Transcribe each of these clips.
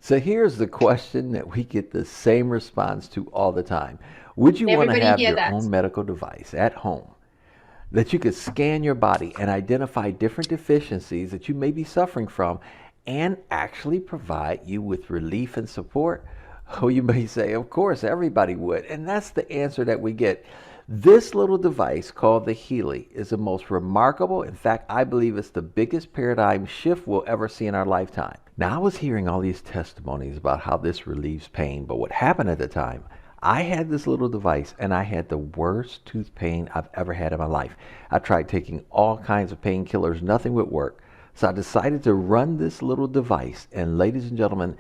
So here's the question that we get the same response to all the time. Would you want to Everybody have hear your that. own medical device at home that you could scan your body and identify different deficiencies that you may be suffering from and actually provide you with relief and support? Oh, you may say, of course, everybody would. And that's the answer that we get. This little device called the Healy is the most remarkable. In fact, I believe it's the biggest paradigm shift we'll ever see in our lifetime. Now, I was hearing all these testimonies about how this relieves pain, but what happened at the time, I had this little device and I had the worst tooth pain I've ever had in my life. I tried taking all kinds of painkillers, nothing would work. So I decided to run this little device, and ladies and gentlemen,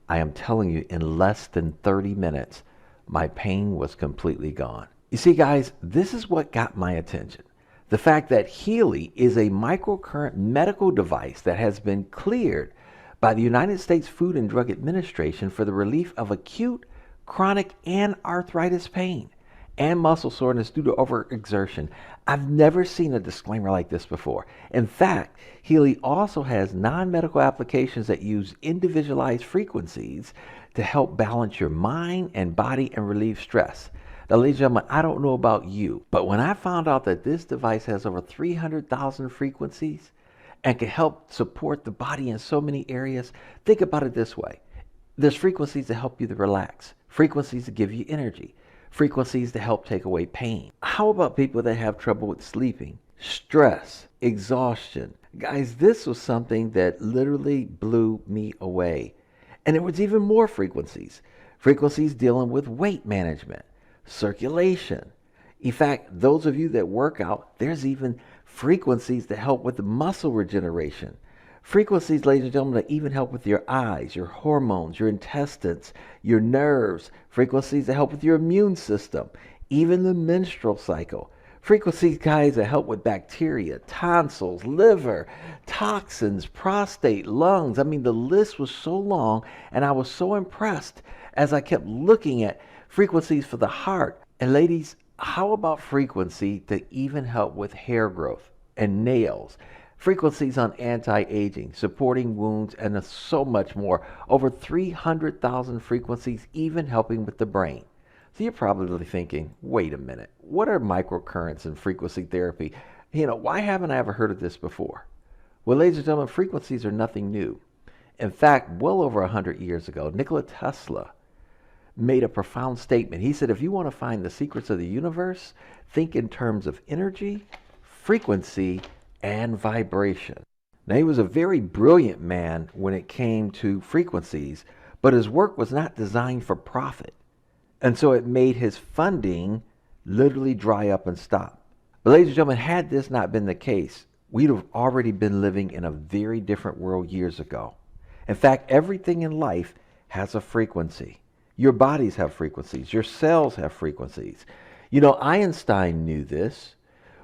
I am telling you, in less than 30 minutes, my pain was completely gone. You see, guys, this is what got my attention. The fact that Healy is a microcurrent medical device that has been cleared by the United States Food and Drug Administration for the relief of acute, chronic, and arthritis pain and muscle soreness due to overexertion. I've never seen a disclaimer like this before. In fact, Healy also has non medical applications that use individualized frequencies to help balance your mind and body and relieve stress. Now, ladies and gentlemen, I don't know about you, but when I found out that this device has over 300,000 frequencies and can help support the body in so many areas, think about it this way. There's frequencies to help you to relax, frequencies to give you energy, frequencies to help take away pain. How about people that have trouble with sleeping, stress, exhaustion? Guys, this was something that literally blew me away. And there was even more frequencies. Frequencies dealing with weight management, circulation. In fact, those of you that work out, there's even frequencies to help with muscle regeneration. Frequencies, ladies and gentlemen, that even help with your eyes, your hormones, your intestines, your nerves. Frequencies that help with your immune system, even the menstrual cycle. Frequencies, guys, that help with bacteria, tonsils, liver, toxins, prostate, lungs. I mean, the list was so long, and I was so impressed as I kept looking at frequencies for the heart. And ladies, how about frequency to even help with hair growth and nails? Frequencies on anti aging, supporting wounds, and so much more. Over 300,000 frequencies, even helping with the brain. So you're probably thinking, wait a minute, what are microcurrents and frequency therapy? Why haven't I ever heard of this before? Well, ladies and gentlemen, frequencies are nothing new. In fact, well over 100 years ago, Nikola Tesla made a profound statement. He said, if you want to find the secrets of the universe, think in terms of energy, frequency, and vibration. Now, he was a very brilliant man when it came to frequencies, but his work was not designed for profit. And so it made his funding literally dry up and stop. But, ladies and gentlemen, had this not been the case, we'd have already been living in a very different world years ago. In fact, everything in life has a frequency. Your bodies have frequencies, your cells have frequencies. Einstein knew this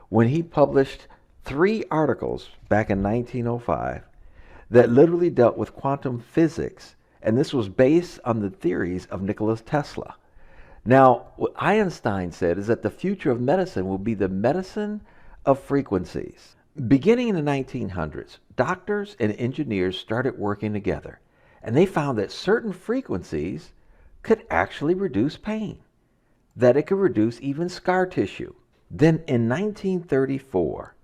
when he published 3 articles back in 1905 that literally dealt with quantum physics, and this was based on the theories of Nikola Tesla. Now, what Einstein said is that the future of medicine will be the medicine of frequencies. Beginning in the 1900s, doctors and engineers started working together, and they found that certain frequencies could actually reduce pain, that it could reduce even scar tissue. Then in 1934,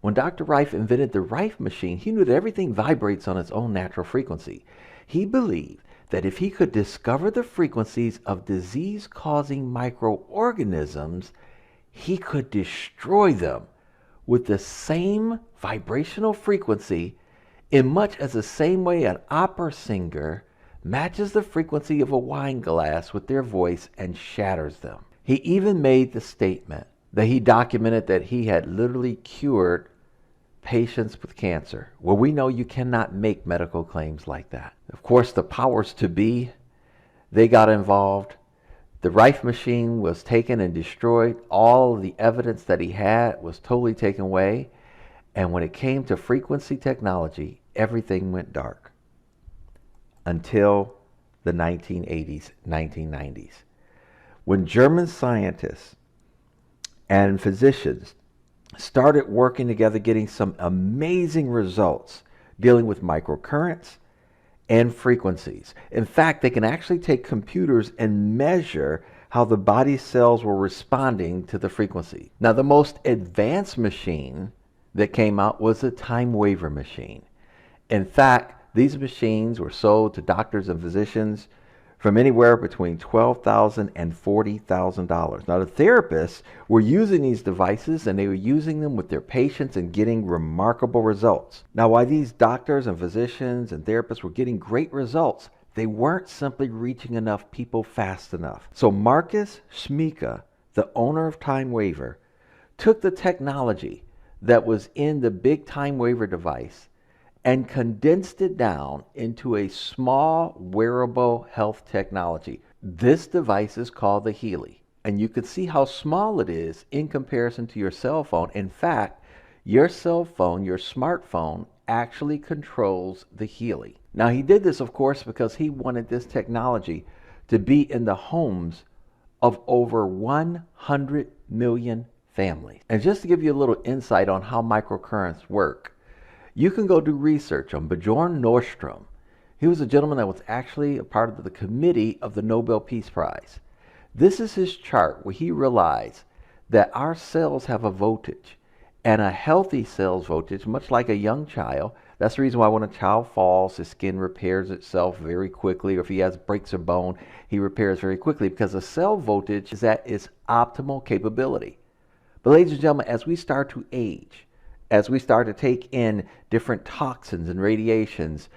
when Dr. Rife invented the Rife machine, he knew that everything vibrates on its own natural frequency. He believed that if he could discover the frequencies of disease causing microorganisms, he could destroy them with the same vibrational frequency in much as the same way an opera singer matches the frequency of a wine glass with their voice and shatters them. He even made the statement that he documented that he had literally cured patients with cancer. Well, we know you cannot make medical claims like that. Of course, the powers to be, they got involved. The Rife machine was taken and destroyed. All the evidence that he had was totally taken away. And when it came to frequency technology, everything went dark until the 1980s, 1990s, when German scientists and physicians started working together, getting some amazing results dealing with microcurrents and frequencies. In fact, they can actually take computers and measure how the body cells were responding to the frequency. Now, the most advanced machine that came out was the Timewaver machine. In fact, these machines were sold to doctors and physicians from anywhere between $12,000 and $40,000. Now, the therapists were using these devices and they were using them with their patients and getting remarkable results. Now, while these doctors and physicians and therapists were getting great results, they weren't simply reaching enough people fast enough. So Marcus Schmika, the owner of Timewaver, took the technology that was in the big Timewaver device and condensed it down into a small wearable health technology. This device is called the Healy, and you can see how small it is in comparison to your cell phone. In fact, your cell phone, your smartphone, actually controls the Healy. Now, he did this, of course, because he wanted this technology to be in the homes of over 100 million families. And just to give you a little insight on how microcurrents work, you can go do research on Bjorn Nordstrom. He was a gentleman that was actually a part of the committee of the Nobel Peace Prize. This is his chart where he realized that our cells have a voltage, and a healthy cell's voltage, much like a young child. That's the reason why when a child falls, his skin repairs itself very quickly, or if he breaks a bone, he repairs very quickly, because the cell voltage is at its optimal capability. But ladies and gentlemen, as we start to age, as we start to take in different toxins and radiations,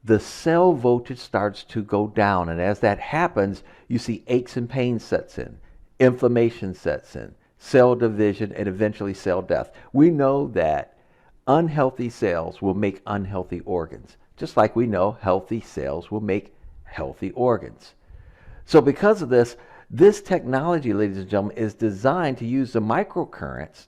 the cell voltage starts to go down. And as that happens, you see aches and pains sets in, inflammation sets in, cell division, and eventually cell death. We know that unhealthy cells will make unhealthy organs, just like we know healthy cells will make healthy organs. So because of this, this technology, ladies and gentlemen, is designed to use the microcurrents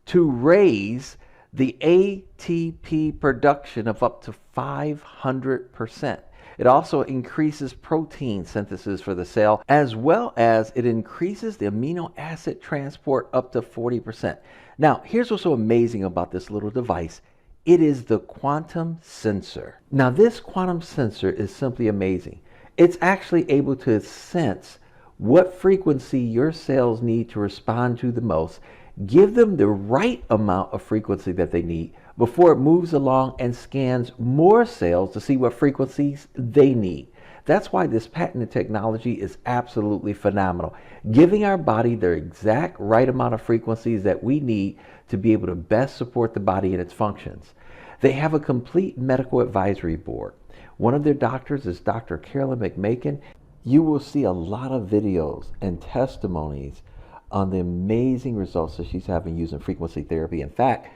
to raise the ATP production of up to 500%. It also increases protein synthesis for the cell, as well as it increases the amino acid transport up to 40%. Now, here's what's so amazing about this little device. It is the quantum sensor. Now, this quantum sensor is simply amazing. It's actually able to sense what frequency your cells need to respond to the most, give them the right amount of frequency that they need before it moves along and scans more cells to see what frequencies they need. That's why this patented technology is absolutely phenomenal, giving our body the exact right amount of frequencies that we need to be able to best support the body in its functions. They have a complete medical advisory board. One of their doctors is Dr. Carolyn McMakin. You will see a lot of videos and testimonies on the amazing results that she's having using frequency therapy. In fact,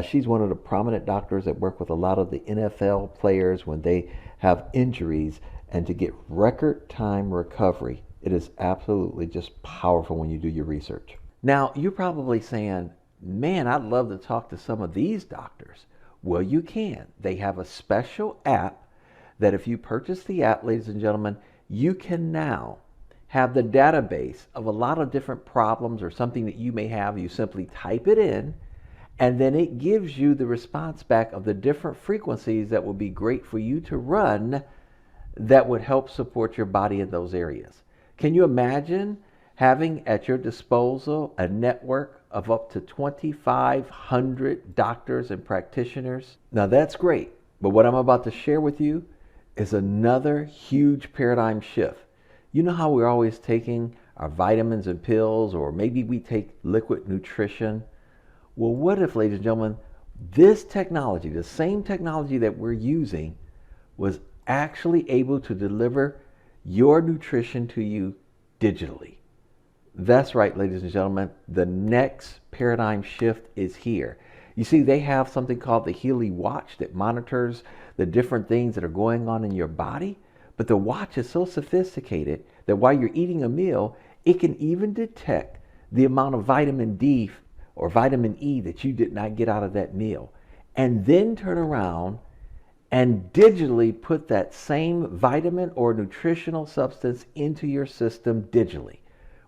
she's one of the prominent doctors that work with a lot of the NFL players when they have injuries, and to get record time recovery. It is absolutely just powerful when you do your research. Now, you're probably saying, man, I'd love to talk to some of these doctors. Well, you can. They have a special app that if you purchase the app, ladies and gentlemen, you can now have the database of a lot of different problems or something that you may have. You simply type it in, and then it gives you the response back of the different frequencies that would be great for you to run that would help support your body in those areas. Can you imagine having at your disposal a network of up to 2,500 doctors and practitioners? Now that's great, but what I'm about to share with you is another huge paradigm shift. You know how we're always taking our vitamins and pills, or maybe we take liquid nutrition? Well, what if, ladies and gentlemen, this technology, the same technology that we're using, was actually able to deliver your nutrition to you digitally? That's right, ladies and gentlemen, the next paradigm shift is here. You see, they have something called the Healy Watch that monitors the different things that are going on in your body. But the watch is so sophisticated that while you're eating a meal, it can even detect the amount of vitamin D or vitamin E that you did not get out of that meal, and then turn around and digitally put that same vitamin or nutritional substance into your system digitally.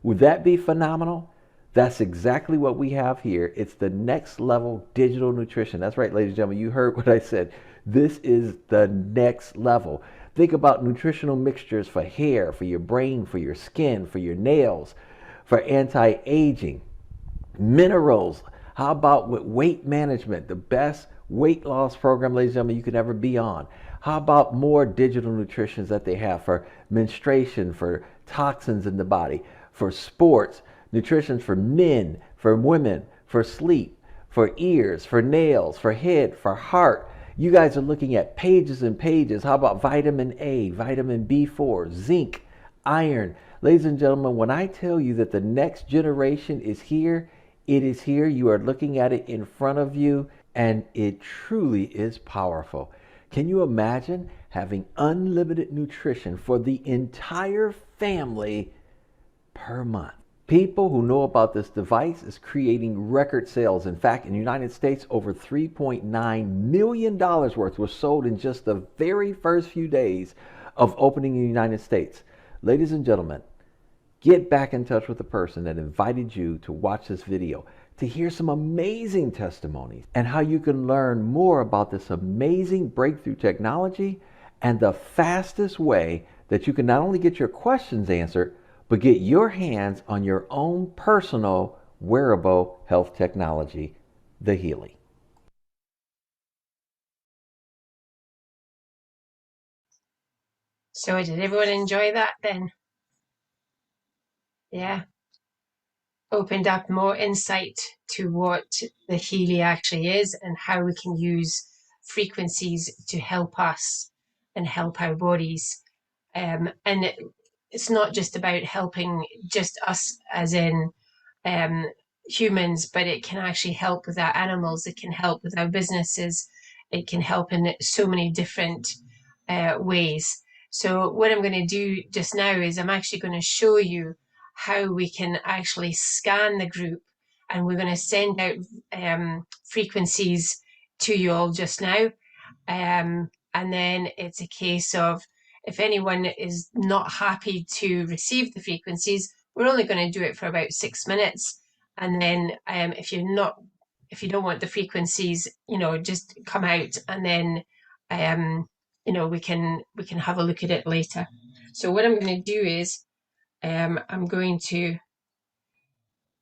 Would that be phenomenal? That's exactly what we have here. It's the next level digital nutrition. That's right, ladies and gentlemen, you heard what I said. This is the next level. Think about nutritional mixtures for hair, for your brain, for your skin, for your nails, for anti-aging. Minerals. How about with weight management? The best weight loss program, ladies and gentlemen, you could ever be on. How about more digital nutritions that they have for menstruation, for toxins in the body, for sports, nutrition for men, for women, for sleep, for ears, for nails, for head, for heart. You guys are looking at pages and pages. How about vitamin A, vitamin B4, zinc, iron? Ladies and gentlemen, when I tell you that the next generation is here, it is here. You are looking at it in front of you, and it truly is powerful. Can you imagine having unlimited nutrition for the entire family per month? People who know about this device is creating record sales. In fact, in the United States, over $3.9 million worth was sold in just the very first few days of opening in the United States. Ladies and gentlemen, get back in touch with the person that invited you to watch this video to hear some amazing testimonies and how you can learn more about this amazing breakthrough technology and the fastest way that you can not only get your questions answered, but get your hands on your own personal wearable health technology, the Healy. So did everyone enjoy that then? Yeah. Opened up more insight to what the Healy actually is and how we can use frequencies to help us and help our bodies. And it's not just about helping just us as in humans, but it can actually help with our animals, it can help with our businesses, it can help in so many different ways. So what I'm going to do just now is I'm actually going to show you how we can actually scan the group, and we're going to send out frequencies to you all just now. And then it's a case of if anyone is not happy to receive the frequencies, we're only going to do it for about 6 minutes. And then if you don't want the frequencies, just come out, and then we can have a look at it later. So what I'm going to do is I'm going to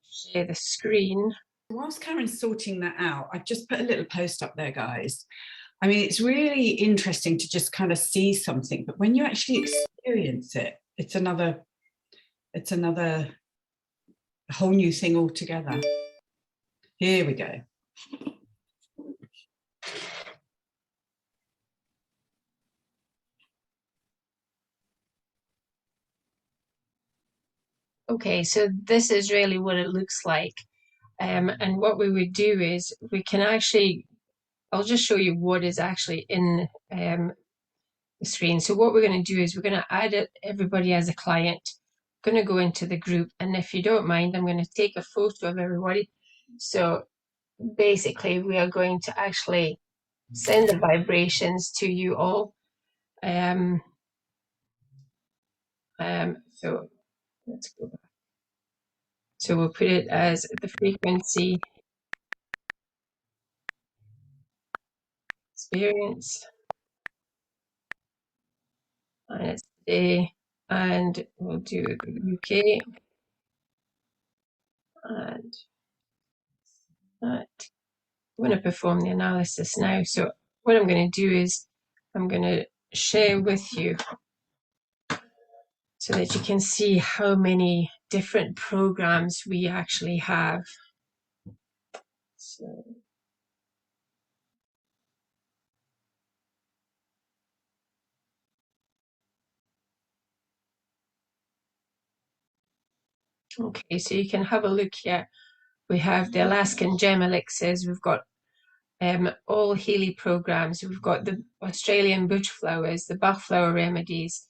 share the screen. Whilst Karen's sorting that out, I've just put a little post up there, guys. I mean, it's really interesting to just kind of see something, but when you actually experience it, it's another whole new thing altogether. Here we go. Okay, so this is really what it looks like. And what we would do is we can actually, I'll just show you what is actually in the screen. So what we're going to do is we're going to add everybody as a client. I'm going to go into the group, and if you don't mind, I'm going to take a photo of everybody. So basically we are going to actually send the vibrations to you all. So let's go back. So we'll put it as the frequency experience, and it's today, and we'll do the UK, and that. I'm going to perform the analysis now. So what I'm going to do is I'm going to share with you so that you can see how many different programs we actually have. So, okay, so you can have a look here. We have the Alaskan Gem Elixirs, we've got all Healy programs, we've got the Australian Bush Flowers, the Bach Flower Remedies,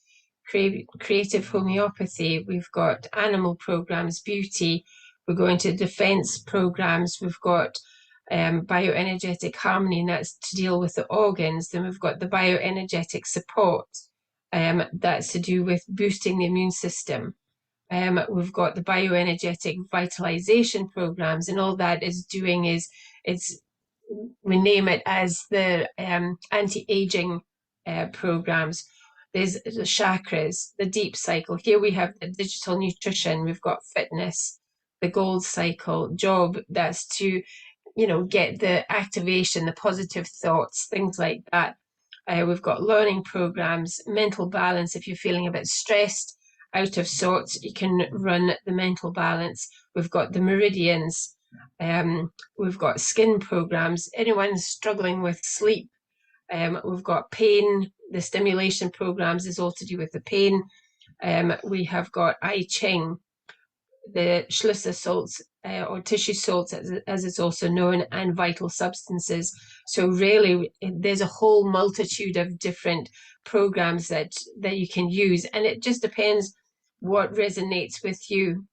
Creative Homeopathy, we've got animal programs, beauty, we're going to defense programs, we've got bioenergetic harmony, and that's to deal with the organs. Then we've got the bioenergetic support, that's to do with boosting the immune system. We've got the bioenergetic vitalization programs, and all that is doing is we name it as the anti-aging programs. There's the chakras, the deep cycle. Here we have the digital nutrition, we've got fitness, the gold cycle, job, that's to, you know, get the activation, the positive thoughts, things like that. We've got learning programs, mental balance. If you're feeling a bit stressed, out of sorts, you can run the mental balance. We've got the meridians. We've got skin programs. Anyone struggling with sleep, we've got pain. The stimulation programs is all to do with the pain. We have got I Ching, the Schlüssel salts, or tissue salts as it's also known, and vital substances. So really there's a whole multitude of different programs that you can use, and it just depends what resonates with you.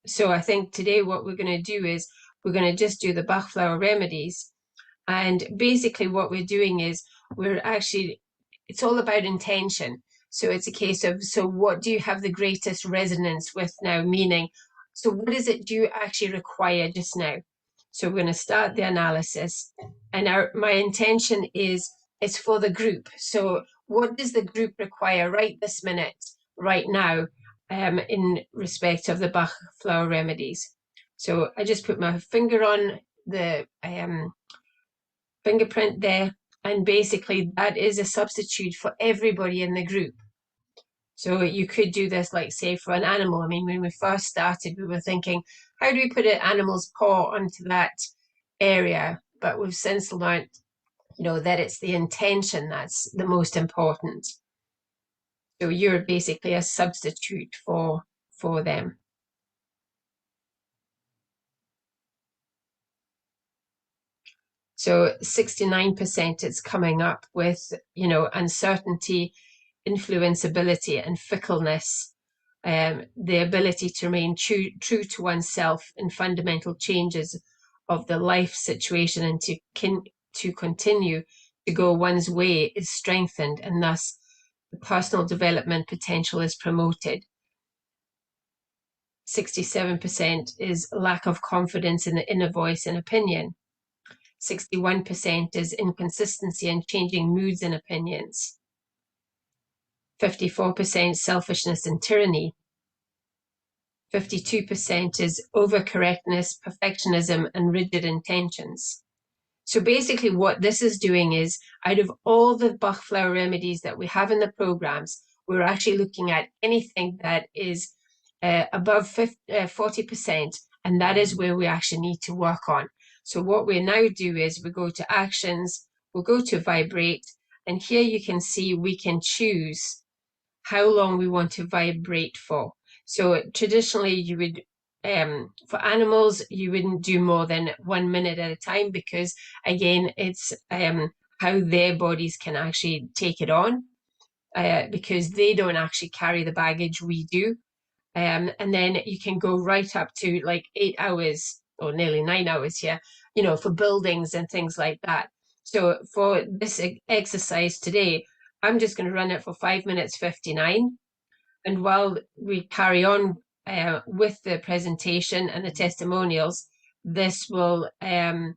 So I think today what we're going to do is we're going to just do the Bach flower remedies, and basically what we're doing is it's all about intention. So it's a case of, so what do you have the greatest resonance with now? Meaning, so what is it you actually require just now? So we're going to start the analysis, and my intention is it's for the group. So what does the group require right this minute, right now, in respect of the Bach flower remedies? So I just put my finger on the fingerprint there, and basically that is a substitute for everybody in the group. So you could do this, like, say, for an animal. I mean, when we first started, we were thinking, how do we put an animal's paw onto that area? But we've since learned, you know, that it's the intention that's the most important. So you're basically a substitute for them. So 69% it's coming up with, you know, uncertainty, influenceability, and fickleness. The ability to remain true to oneself in fundamental changes of the life situation, and to continue to go one's way is strengthened, and thus the personal development potential is promoted. 67% is lack of confidence in the inner voice and opinion. 61% is inconsistency and changing moods and opinions. 54% selfishness and tyranny. 52% is overcorrectness, perfectionism, and rigid intentions. So basically what this is doing is, out of all the Bach flower remedies that we have in the programs, we're actually looking at anything that is above 40%, and that is where we actually need to work on. So what we now do is we go to actions, we'll go to vibrate, and here you can see we can choose how long we want to vibrate for. So traditionally you would, for animals, you wouldn't do more than 1 minute at a time, because again, it's how their bodies can actually take it on, because they don't actually carry the baggage we do. And then you can go right up to like 8 hours or nearly 9 hours here, you know, for buildings and things like that. So for this exercise today, I'm just going to run it for 5 minutes 59. And while we carry on with the presentation and the testimonials, this will, you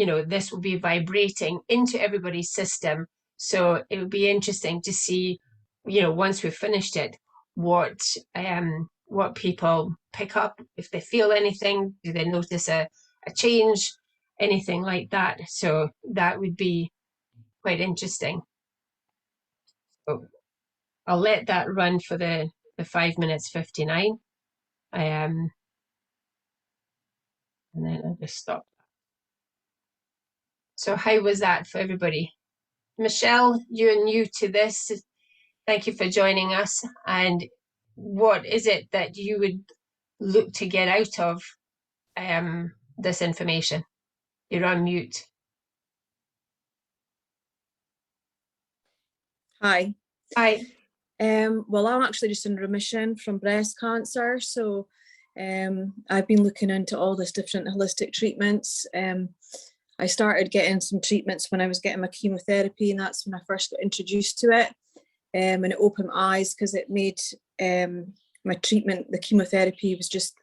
know, this will be vibrating into everybody's system. So it would be interesting to see, you know, once we've finished it, what people pick up, if they feel anything, do they notice a change, anything like that. So that would be quite interesting. So I'll let that run for the 5 minutes 59. And then I'll just stop. So how was that for everybody? Michelle, you're new to this. Thank you for joining us. And what is it that you would look to get out of this information? You're on mute. Hi. Hi. Well, I'm actually just in remission from breast cancer. So I've been looking into all this different holistic treatments. I started getting some treatments when I was getting my chemotherapy, and that's when I first got introduced to it. And it opened my eyes, because it made my treatment, the chemotherapy, was just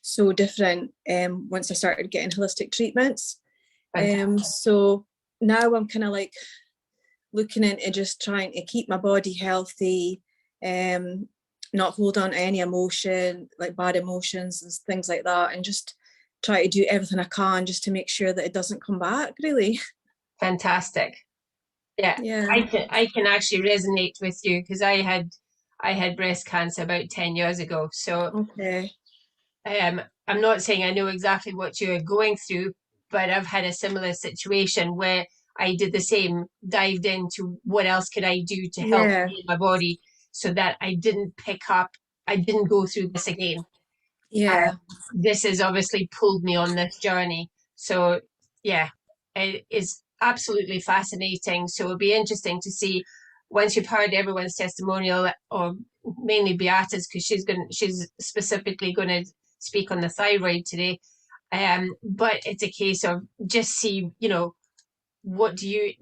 so different once I started getting holistic treatments. So now I'm kind of like looking into just trying to keep my body healthy, not hold on to any emotion, like bad emotions and things like that, and just try to do everything I can just to make sure that it doesn't come back, really. Fantastic. Yeah, Yeah. I can actually resonate with you, because I had breast cancer about 10 years ago. So Okay. I'm not saying I know exactly what you're going through, but I've had a similar situation where I did the same, dived into what else could I do to help Yeah. heal my body so that I didn't go through this again. Yeah. This has obviously pulled me on this journey. So yeah, it is absolutely fascinating. So it'll be interesting to see, once you've heard everyone's testimonial, or mainly Beata's, because she's specifically going to speak on the thyroid today. But it's a case of just see, what do you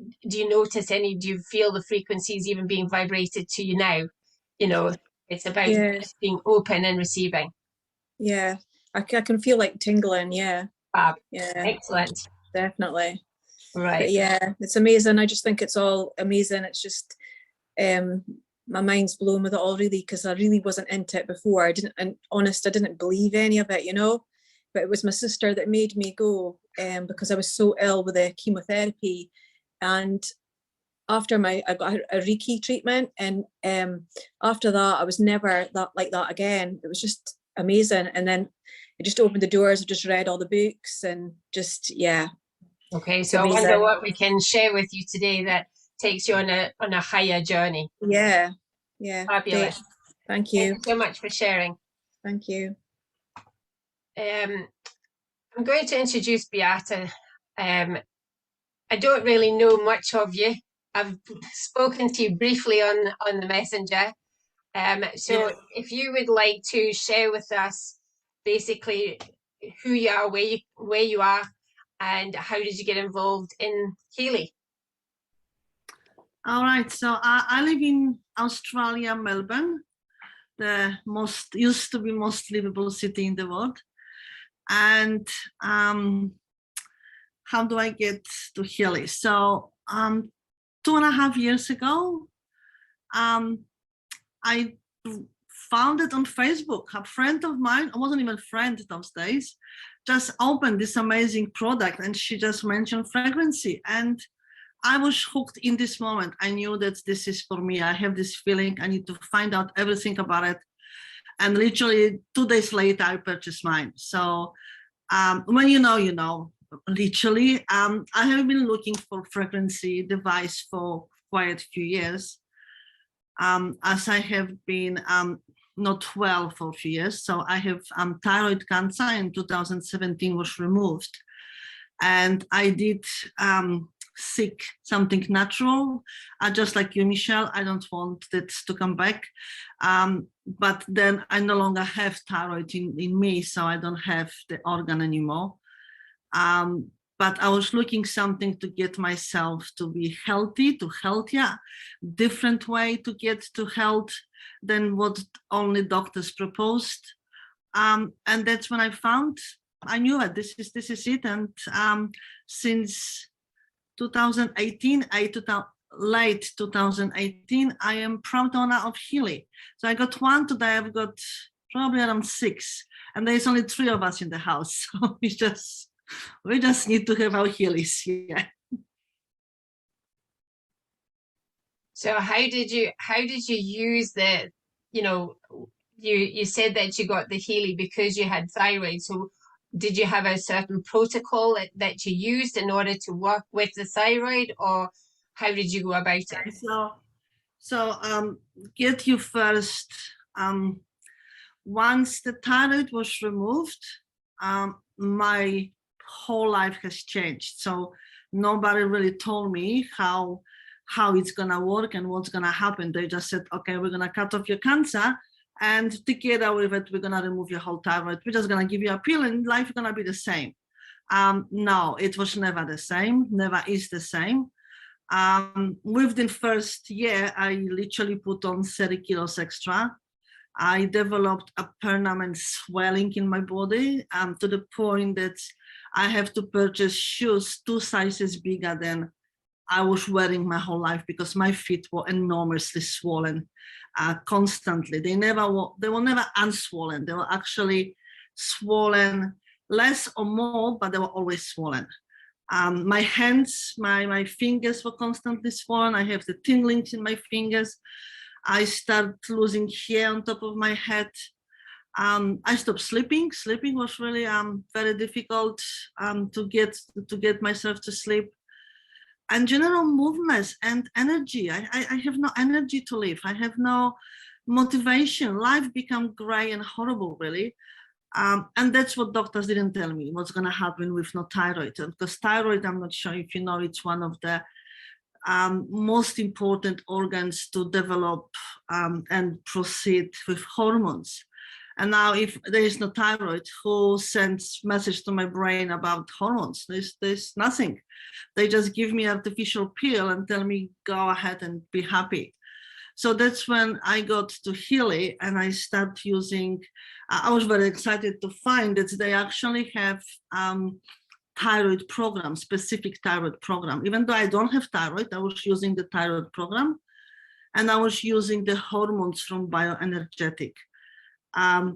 notice do you feel the frequencies even being vibrated to you now? It's about Yeah. just being open and receiving. Yeah. I can feel like tingling. Yeah. Fab. Yeah. Excellent. Definitely. But Right. yeah, it's amazing. I just think it's all amazing. It's just my mind's blown with it all, really, because I really wasn't into it before. I didn't believe any of it, but it was my sister that made me go, because I was so ill with the chemotherapy. And after I got a Reiki treatment, and after that I was never like that again. It was just amazing. And then it just opened the doors. I just read all the books and just, yeah. Okay, so I wonder what we can share with you today that takes you on a higher journey. Yeah. Yeah. Fabulous. Great. Thank you. Thank you so much for sharing. Thank you. I'm going to introduce Beata. I don't really know much of you. I've spoken to you briefly on the messenger. So if you would like to share with us basically who you are, where you are, and how did you get involved in Healy? All right, so I live in Australia, Melbourne, the used to be most livable city in the world. And how do I get to Healy? So 2.5 years ago, I found it on Facebook. A friend of mine, I wasn't even a friend those days, just opened this amazing product, and she just mentioned frequency. And I was hooked in this moment. I knew that this is for me. I have this feeling I need to find out everything about it. And literally 2 days later, I purchased mine. So when you know, literally, I have been looking for frequency device for quite a few years, as I have been not well for a few years. So I have thyroid cancer in 2017 was removed. And I did seek something natural, just like you, Michelle. I don't want it to come back. But then I no longer have thyroid in me, so I don't have the organ anymore. But I was looking something to get myself to be healthy, to healthier, different way to get to health than what only doctors proposed. And that's when I knew it. This is it. And since 2018, late 2018, I am proud owner of Healy. So I got one today. I've got probably around 6, and there's only 3 of us in the house. So we just need to have our Healys. Yeah. So how did you use the, you said that you got the Healy because you had thyroid. So did you have a certain protocol that you used in order to work with the thyroid, or how did you go about it? So get you first. Once the thyroid was removed, my whole life has changed. So nobody really told me how it's gonna work and what's gonna happen. They just said, okay, we're gonna cut off your cancer, and together with it, we're gonna remove your whole thyroid. We're just gonna give you a pill, and life is gonna be the same. No, it was never the same. Never is the same. Within first year, I literally put on 30 kilos extra. I developed a permanent swelling in my body, to the point that I have to purchase shoes 2 sizes bigger than I was wearing my whole life because my feet were enormously swollen constantly. They were never unswollen. They were actually swollen, less or more, but they were always swollen. My hands, my fingers were constantly swollen. I have the tinglings in my fingers. I started losing hair on top of my head. I stopped sleeping. Sleeping was really very difficult to get myself to sleep. And general movements and energy. I have no energy to live. I have no motivation. Life became gray and horrible, really. And that's what doctors didn't tell me, what's going to happen with no thyroid. Because thyroid, I'm not sure if you know, it's one of the most important organs to develop and proceed with hormones. And now if there is no thyroid, who sends message to my brain about hormones? There's nothing. They just give me artificial pill and tell me, go ahead and be happy. So that's when I got to Healy and I started using, I was very excited to find that they actually have thyroid program, specific thyroid program. Even though I don't have thyroid, I was using the thyroid program and I was using the hormones from bioenergetic.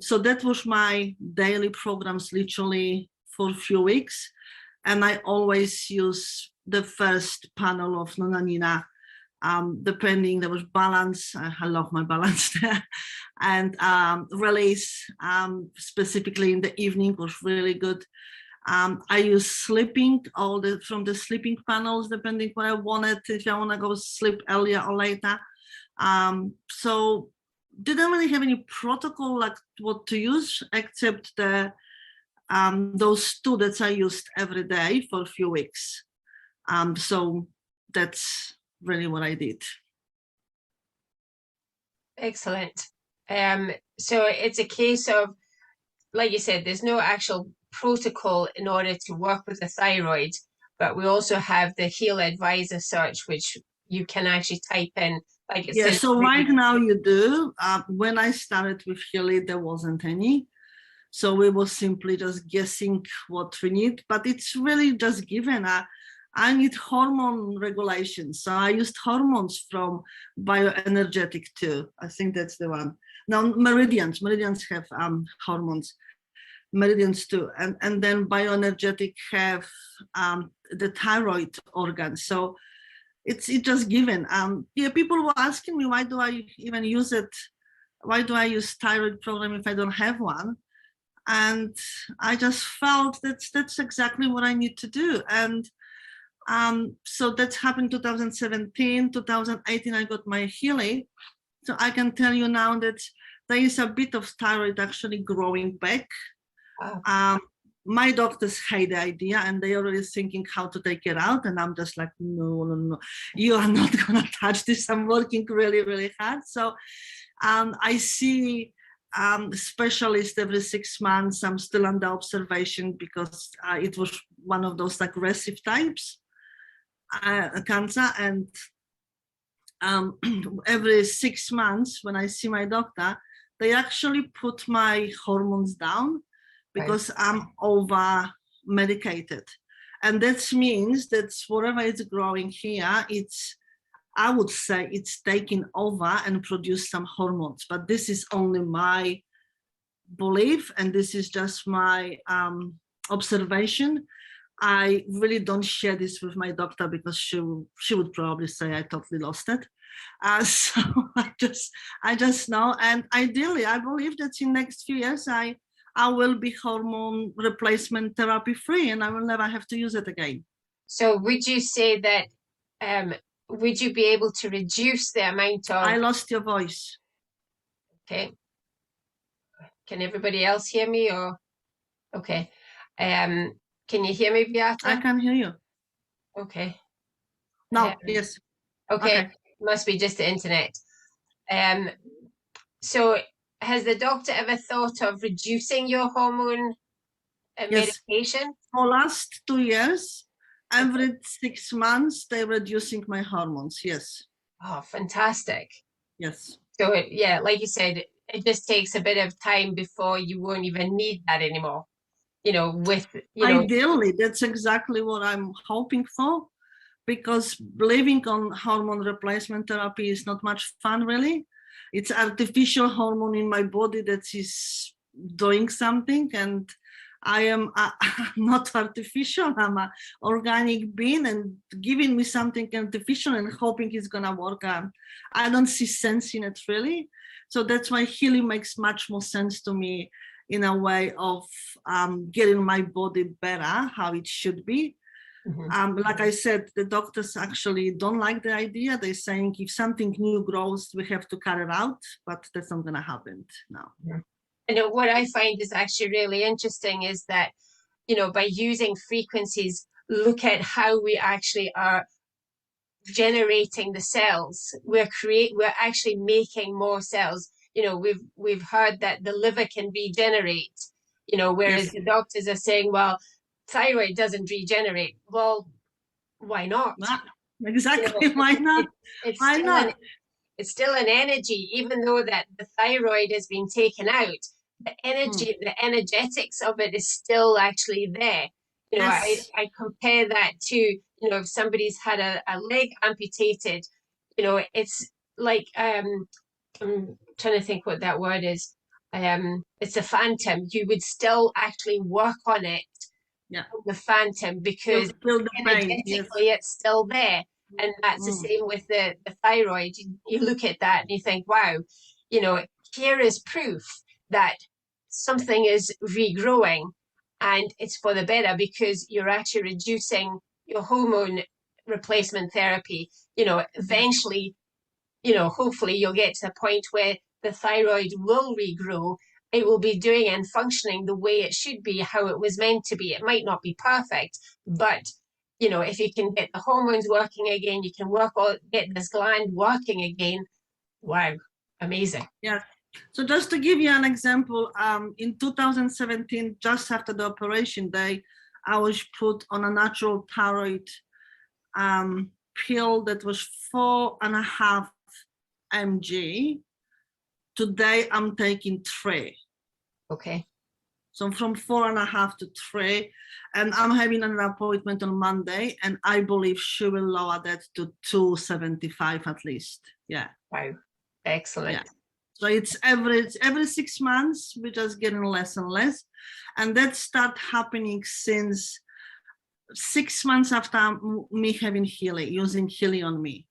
So that was my daily programs literally for a few weeks. And I always use the first panel of Nonanina, depending, there was balance. I love my balance there. And release, specifically in the evening, was really good. I use sleeping, from the sleeping panels, depending what I wanted, if I want to go sleep earlier or later. So didn't really have any protocol like what to use, except the those two that I used every day for a few weeks. So that's really what I did. Excellent. So it's a case of, like you said, there's no actual protocol in order to work with the thyroid, but we also have the Heal Advisor search, which you can actually type in. Like it says, so right now you do. When I started with Healy, there wasn't any. So we were simply just guessing what we need, but it's really just given. I need hormone regulation. So I used hormones from bioenergetic too. I think that's the one. Now meridians have hormones, meridians too. And then bioenergetic have the thyroid organ. So it's just given. Yeah, people were asking me, why do I even use it? Why do I use thyroid program if I don't have one? And I just felt that's exactly what I need to do. And so that's happened 2017, 2018, I got my Healy. So I can tell you now that there is a bit of thyroid actually growing back. wow. My doctors hate the idea and they're already thinking how to take it out. And I'm just like, no, you are not going to touch this. I'm working really, really hard. So I see specialist every 6 months. I'm still under observation because it was one of those aggressive types, cancer. And every 6 months when I see my doctor, they actually put my hormones down because I'm over medicated. And that means that whatever is growing here, I would say it's taking over and produce some hormones, but this is only my belief and this is just my observation. I really don't share this with my doctor because she would probably say I totally lost it. So I just know, and ideally I believe that in next few years I will be hormone replacement therapy free and I will never have to use it again. So would you say that would you be able to reduce the amount of... I lost your voice. Okay. Can everybody else hear me or... Okay. Can you hear me, Beata? I can hear you. Okay. No, yes. Okay. Must be just the internet. So has the doctor ever thought of reducing your hormone medication? For last 2 years, every 6 months, they're reducing my hormones. Yes. Oh, fantastic. Yes. So yeah, like you said, it just takes a bit of time before you won't even need that anymore. You know, with, you know. Ideally, that's exactly what I'm hoping for. because living on hormone replacement therapy is not much fun, really. It's artificial hormone in my body that is doing something, and I am not artificial. I'm an organic being, and giving me something artificial and hoping it's gonna work. I don't see sense in it, really. So that's why healing makes much more sense to me, in a way of getting my body better, how it should be. Like I said, the doctors actually don't like the idea. They're saying if something new grows, we have to cut it out, but that's not gonna happen now. And what I find is actually really interesting is that, you know, by using frequencies, look at how we actually are generating the cells. We're actually making more cells. You know, we've heard that the liver can regenerate, you know, whereas Yes. the doctors are saying, well, thyroid doesn't regenerate. Well, why not? Exactly. You know, Why not? Why not? It's still an energy, even though that the thyroid has been taken out. The energy, the energetics of it is still actually there. You know, Yes. I compare that to, you know, if somebody's had a leg amputated, you know, it's like, I'm trying to think what that word is. It's a phantom. You would still actually work on it, Yeah. the phantom, because Feel the pain. energetically Yes. it's still there. And that's the same with the thyroid. You look at that and you think, wow, you know, here is proof that something is regrowing, and it's for the better, because you're actually reducing your hormone replacement therapy. You know, eventually, you know, hopefully you'll get to a point where the thyroid will regrow. It will be doing and functioning the way it should be, how it was meant to be. It might not be perfect, but you know, if you can get the hormones working again, you can get this gland working again. Wow, amazing. Yeah. So just to give you an example, in 2017, just after the operation day, I was put on a natural thyroid pill that was 4.5 mg. Today I'm taking 3. Okay. So from 4.5 to 3, and I'm having an appointment on Monday, and I believe she will lower that to 275 at least. Yeah. Wow. Excellent. Yeah. So it's every 6 months, we're just getting less and less. And that started happening since 6 months after me having healing, using healing on me.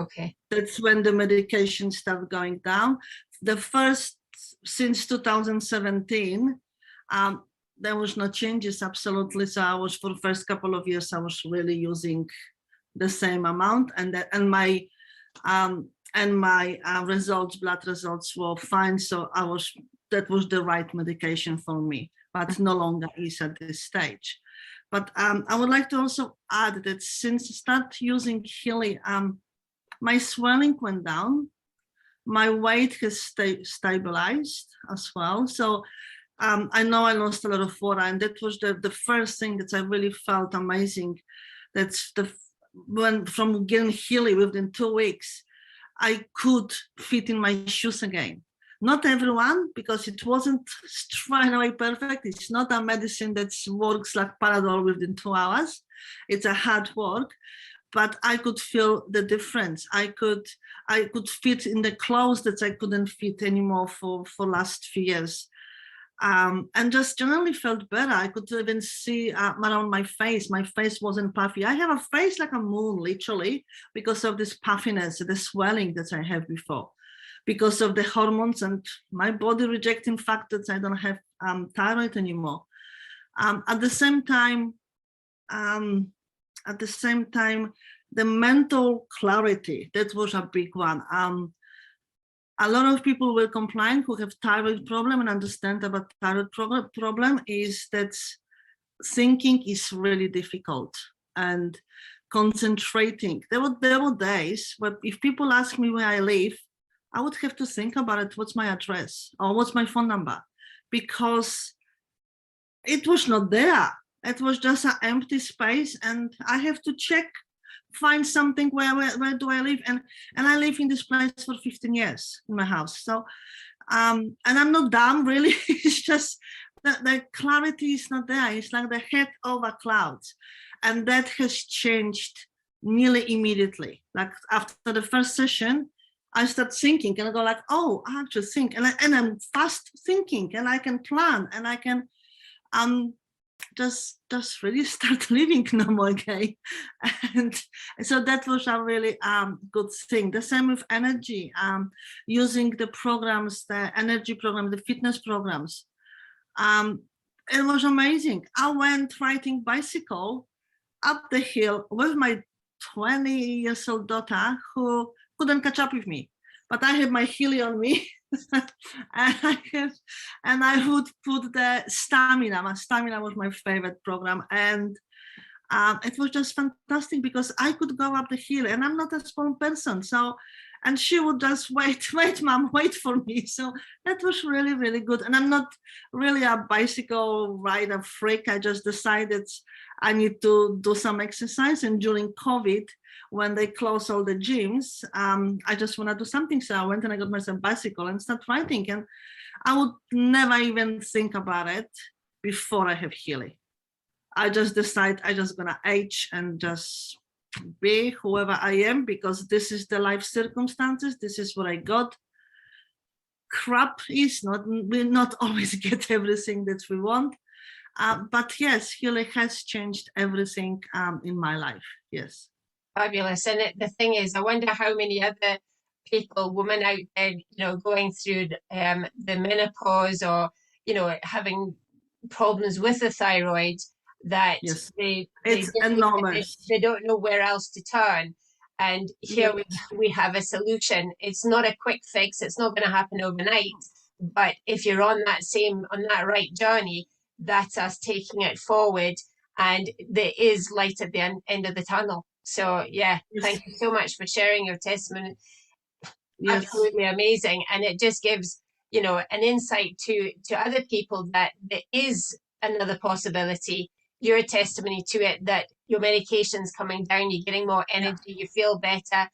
Okay. That's when the medication started going down. The first, since 2017, there was no changes, absolutely. So I was, for the first couple of years, I was really using the same amount, and my results, blood results were fine. So that was the right medication for me, but no longer is at this stage. But I would like to also add that since I started using Healy, my swelling went down, my weight has stabilized as well. So I know I lost a lot of water, and that was the first thing that I really felt amazing. That's when from getting Healy within 2 weeks, I could fit in my shoes again. Not everyone, because it wasn't straight away perfect. It's not a medicine that works like Paradol within 2 hours. It's a hard work, but I could feel the difference. I could fit in the clothes that I couldn't fit anymore for last few years. And just generally felt better. I could even see around my face. My face wasn't puffy. I have a face like a moon, literally, because of this puffiness, the swelling that I have before, because of the hormones and my body rejecting fact that I don't have thyroid anymore. At the same time, the mental clarity, that was a big one. A lot of people will complain who have thyroid problem and understand about thyroid problem is that thinking is really difficult and concentrating. There were days where if people ask me where I live, I would have to think about it. What's my address or what's my phone number? Because it was not there. It was just an empty space, and I have to find something where do I live, and I live in this place for 15 years in my house. So and I'm not dumb, really. It's just the clarity is not there. It's like the head over clouds, and that has changed nearly immediately. Like after the first session, I start thinking and I go like, oh, I have to think, and I'm fast thinking, and I can plan, and I can just really start living normal again. And so that was a really good thing. The same with energy, using the programs, the energy program, the fitness programs. It was amazing. I went riding bicycle up the hill with my 20 years old daughter who couldn't catch up with me, but I had my Healy on me. and I would put the stamina. My stamina was my favorite program, and it was just fantastic because I could go up the hill, and I'm not a small person, so. And she would just wait, mom, wait for me. So that was really, really good. And I'm not really a bicycle rider freak. I just decided I need to do some exercise. And during COVID, when they closed all the gyms, I just want to do something. So I went and I got myself a bicycle and started riding. And I would never even think about it before I have Healy. I just decide I just gonna age and just be whoever I am, because this is the life circumstances. This is what I got. Crap is not, we not always get everything that we want. But yes, Healy has changed everything in my life. Yes. Fabulous. And the thing is, I wonder how many other people, women out there, going through the menopause, or, having problems with the thyroid, that yes, it's enormous. They don't know where else to turn. And here we have a solution. It's not a quick fix. It's not going to happen overnight. But if you're on that right journey, that's us taking it forward. And there is light at the end of the tunnel. So yeah, thank you so much for sharing your testimony. Yes. Absolutely amazing. And it just gives, an insight to other people that there is another possibility. Your testimony to it, that your medication's coming down, you're getting more energy, you feel better,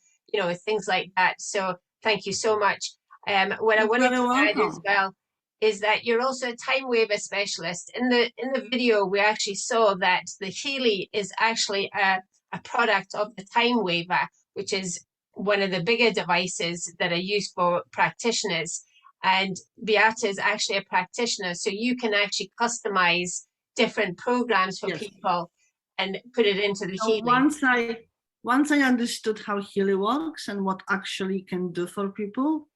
things like that. So thank you so much. What I wanted to add as well is that you're also a Timewaver specialist. In the video, we actually saw that the Healy is actually a product of the Timewaver, which is one of the bigger devices that are used for practitioners. And Beata is actually a practitioner, so you can actually customize different programs for people and put it into the Healy. Once I understood how Healy works and what actually can do for people,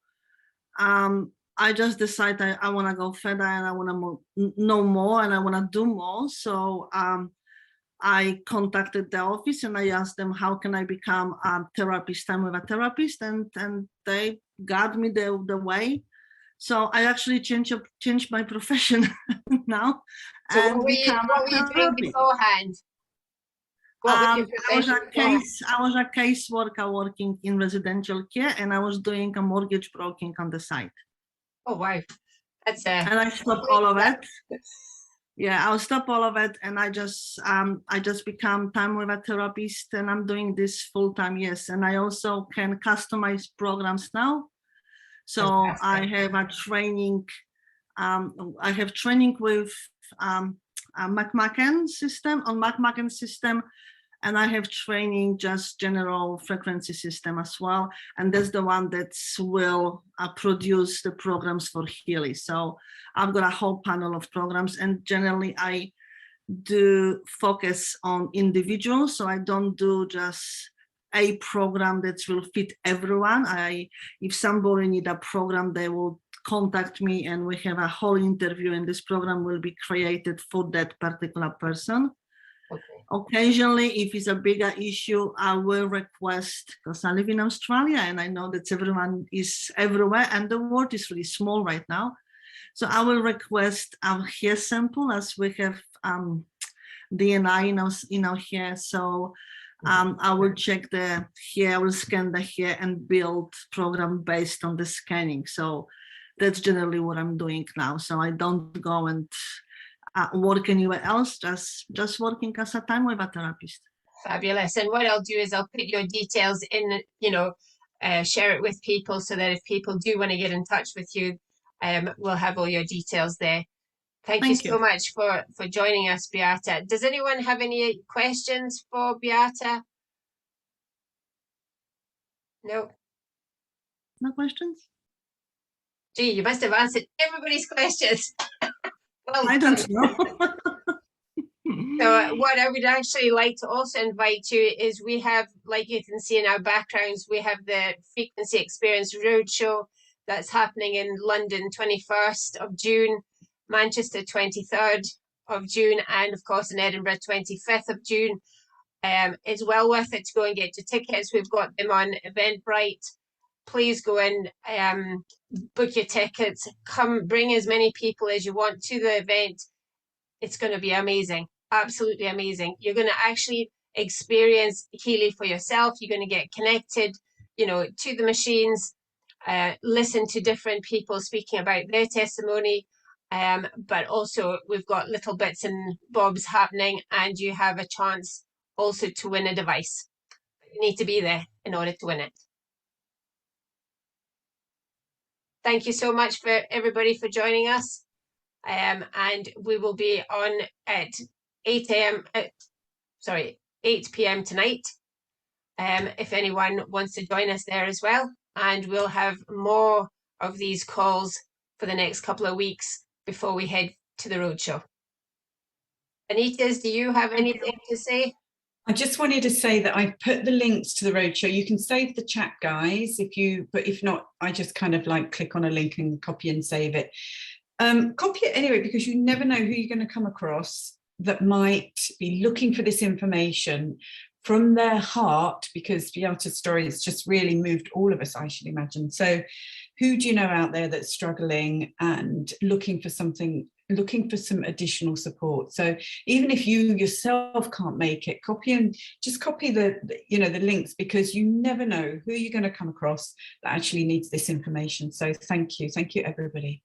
I just decided I want to go further, and I want to know more, and I want to do more. So I contacted the office and I asked them, how can I become a therapist? I'm with a therapist, and they got me the way. So I actually changed my profession now. So and what were you doing beforehand? I was a case worker working in residential care, and I was doing a mortgage broking on the side. Oh wow, that's and I stopped all of it. Yeah, I'll stop all of it, and I just become Timewaver therapist, and I'm doing this full time. Yes, and I also can customize programs now. So fantastic. I have a training. I have training with a McMacken system on McMacken system, and I have training just general frequency system as well. And that's the one that will produce the programs for Healy. So I've got a whole panel of programs, and generally I do focus on individuals. So I don't do just a program that will fit everyone. If somebody need a program, they will contact me, and we have a whole interview, and this program will be created for that particular person. Okay. Occasionally, if it's a bigger issue, I will request, because I live in Australia and I know that everyone is everywhere and the world is really small right now. So I will request a hair sample, as we have DNA in our hair. So I will check the hair, I will scan the hair and build program based on the scanning. So that's generally what I'm doing now. So I don't go and work anywhere else, just working as a Timewaver therapist. Fabulous. And what I'll do is I'll put your details in, share it with people, so that if people do want to get in touch with you, we'll have all your details there. Thank you so much for joining us, Beata. Does anyone have any questions for Beata? No. No questions? Gee, you must have answered everybody's questions. Well I done. don't know. So what I would actually like to also invite you is we have, like you can see in our backgrounds, we have the Frequency Experience Roadshow that's happening in London 21st of June, Manchester 23rd of June, and of course in Edinburgh 25th of June. It's well worth it to go and get your tickets. We've got them on Eventbrite. Please go in, book your tickets, come, bring as many people as you want to the event. It's going to be amazing, absolutely amazing. You're going to actually experience Healy for yourself. You're going to get connected, you know, to the machines, listen to different people speaking about their testimony. But also we've got little bits and bobs happening, and you have a chance also to win a device. You need to be there in order to win it. Thank you so much for everybody for joining us. And we will be on at 8 p.m. tonight. If anyone wants to join us there as well. And we'll have more of these calls for the next couple of weeks before we head to the roadshow. Anita, do you have anything to say? I just wanted to say that I've put the links to the roadshow. You can save the chat, guys, but if not, I just kind of like click on a link and copy and save it. Copy it anyway, because you never know who you're going to come across that might be looking for this information from their heart, because Beata's story has just really moved all of us, I should imagine. So who do you know out there that's struggling and looking for some additional support? So even if you yourself can't make it, copy the links, because you never know who you're going to come across that actually needs this information. So thank you everybody.